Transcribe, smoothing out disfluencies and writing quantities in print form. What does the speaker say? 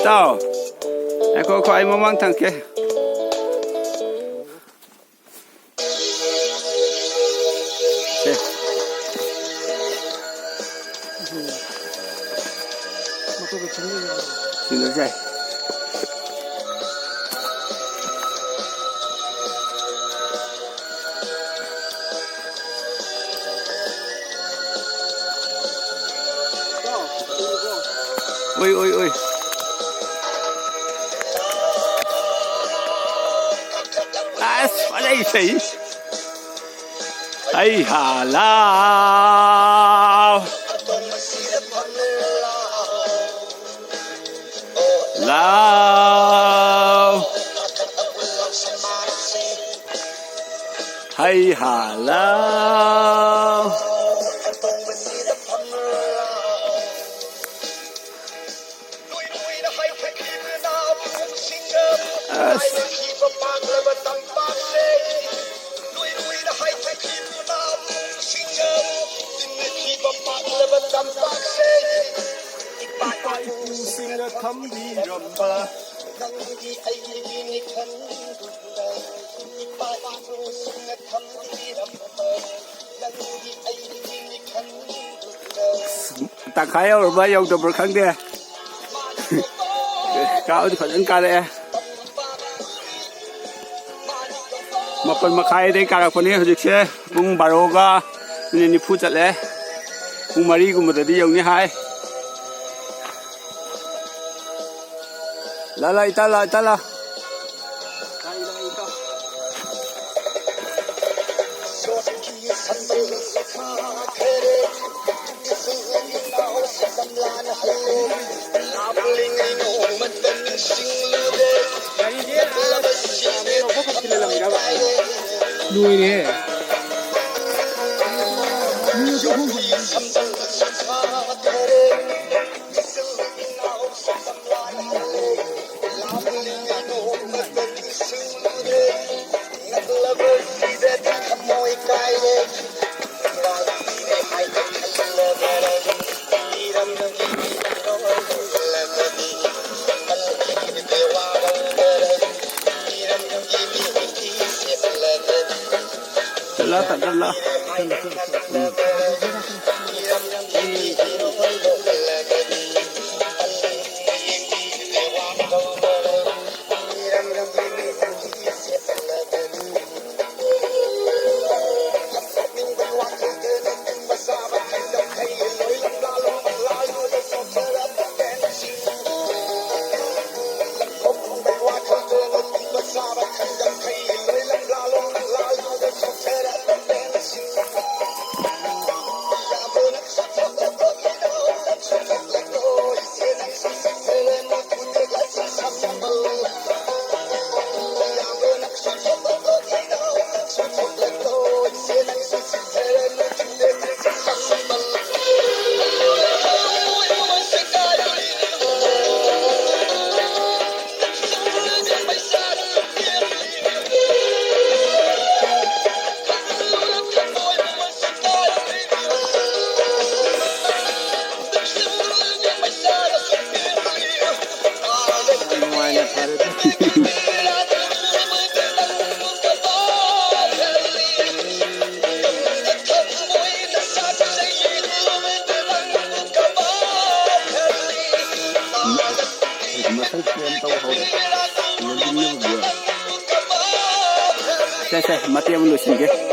tao ko ai mamang thang ke xin lỗi dậy ôi ôi ôi ở đây sĩ hay Hà Lao Lao hay Hà Lao ta khai ở bây giờ tôi bật khăn đi cao thì phải ăn cá đấy mà phần mà khai đây cả phần này hồi trước bung baroga nên đi phụ chặt đấy bung mari cũng một đi dùng như hai la nuôi nè nuôi cho không tận rất là Saya mati yang melusin ke.